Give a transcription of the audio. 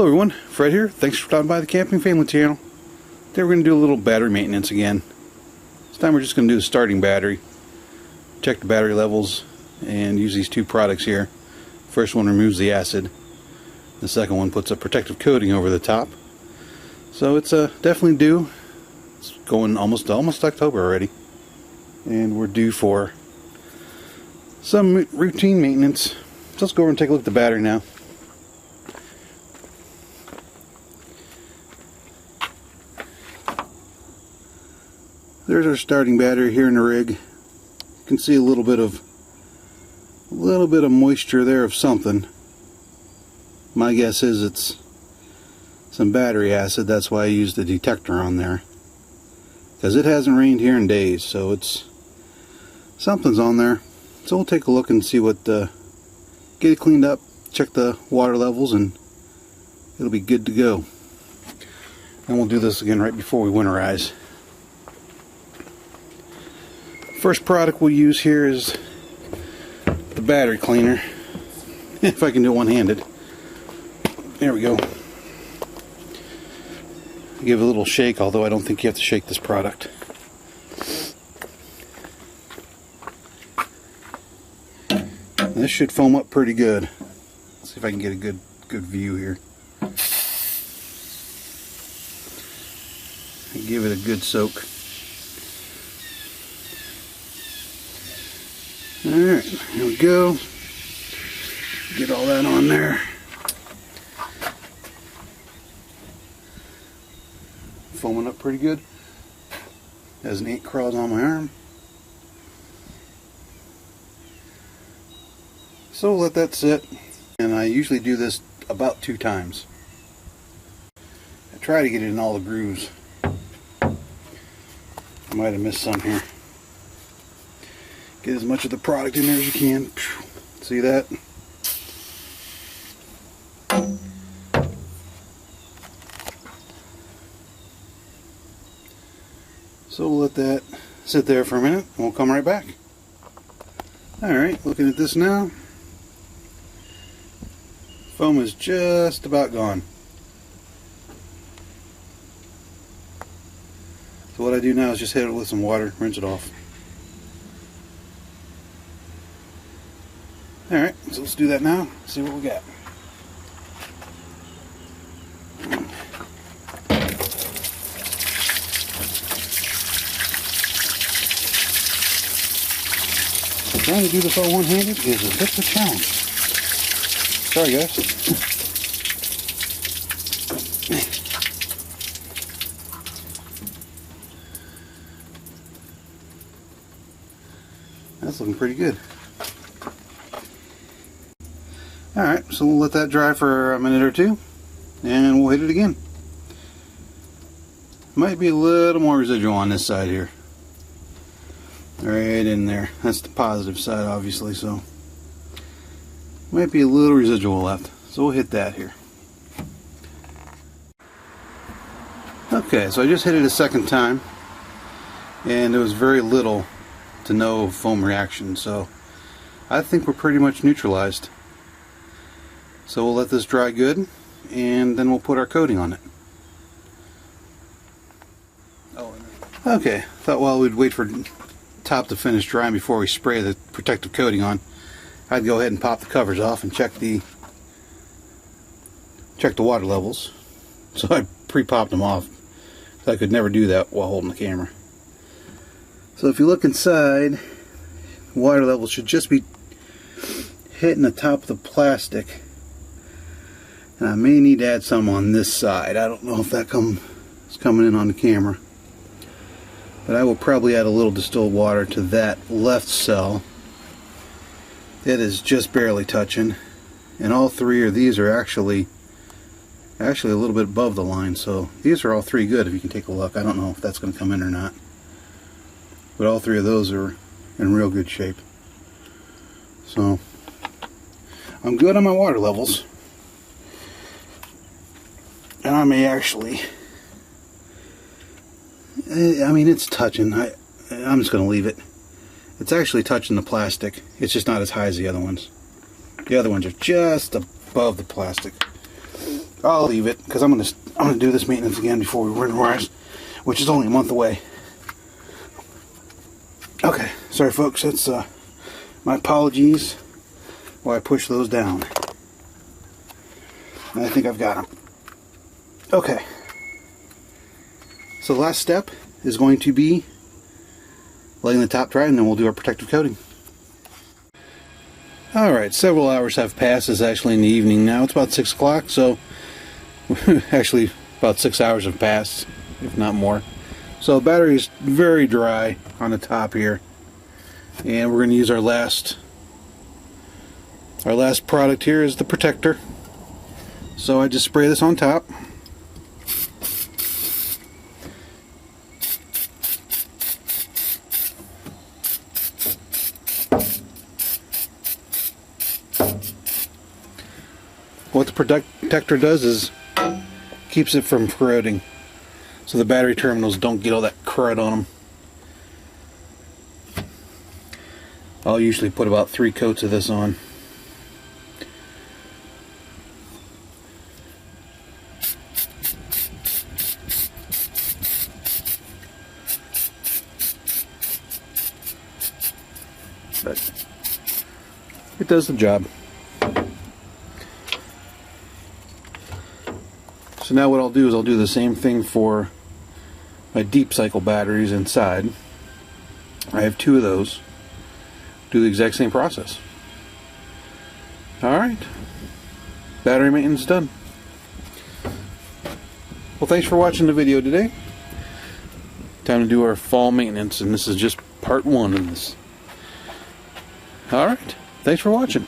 Hello everyone, Fred here. Thanks for stopping by the Camping Family channel. Today we're going to do a little battery maintenance again. This time we're just going to do the starting battery. Check the battery levels and use these two products here. First one removes the acid. The second one puts a protective coating over the top. So it's definitely due. It's going almost October already. And we're due for some routine maintenance. So let's go over and take a look at the battery now. There's our starting battery here in the rig. You can see a little bit of moisture there of something. My guess is it's some battery acid. That's why I used the detector on there, because it hasn't rained here in days, so it's something's on there. So we'll take a look and see what get it cleaned up, check the water levels, and it'll be good to go. And we'll do this again right before we winterize. First product we'll use here is the battery cleaner. If I can do it one-handed. There we go. Give it a little shake, although I don't think you have to shake this product. This should foam up pretty good. Let's see if I can get a good view here. Give it a good soak. Alright, here we go. Get all that on there. Foaming up pretty good. As an ant crawls on my arm. So we'll let that sit. And I usually do this about 2 times. I try to get it in all the grooves. I might have missed some here. Get as much of the product in there as you can. See that? So we'll let that sit there for a minute and we'll come right back. Alright, looking at this now. Foam is just about gone. So what I do now is just hit it with some water, rinse it off. Alright, so let's do that now, see what we got. Trying to do this all one-handed is a bit of a challenge. Sorry guys. That's looking pretty good. Alright, so we'll let that dry for a minute or two, and we'll hit it again. Might be a little more residual on this side here. Right in there. That's the positive side, obviously, so might be a little residual left. So we'll hit that here. Okay, so I just hit it a second time, and there was very little to no foam reaction, so I think we're pretty much neutralized. So we'll let this dry good, and then we'll put our coating on it. Okay, thought while we'd wait for top to finish drying before we spray the protective coating on, I'd go ahead and pop the covers off and check the water levels. So I pre-popped them off. I could never do that while holding the camera. So if you look inside, water levels should just be hitting the top of the plastic. And I may need to add some on this side. I don't know if that is coming in on the camera. But I will probably add a little distilled water to that left cell. It is just barely touching. And all 3 of these are actually a little bit above the line. So these are all 3 good if you can take a look. I don't know if that's going to come in or not. But all 3 of those are in real good shape. So I'm good on my water levels. And I may actually, I mean, it's touching. I'm just going to leave it. It's actually touching the plastic. It's just not as high as the other ones. The other ones are just above the plastic. I'll leave it because I'm gonna do this maintenance again before we winterize, which is only a month away. Okay, sorry folks, that's my apologies while I push those down. I think I've got them. Okay, so the last step is going to be letting the top dry, and then we'll do our protective coating. Alright, several hours have passed. It's actually in the evening now. It's about 6 o'clock, so actually about 6 hours have passed, if not more. So the battery is very dry on the top here, and we're going to use our last product here is the protector. So I just spray this on top. What the protector does is keeps it from corroding, so the battery terminals don't get all that crud on them. I'll usually put about 3 coats of this on. But it does the job. So now what I'll do is I'll do the same thing for my deep cycle batteries inside. I have 2 of those. Do the exact same process. Alright. Battery maintenance done. Well, thanks for watching the video today. Time to do our fall maintenance, and this is just part 1 of this. Alright. Thanks for watching.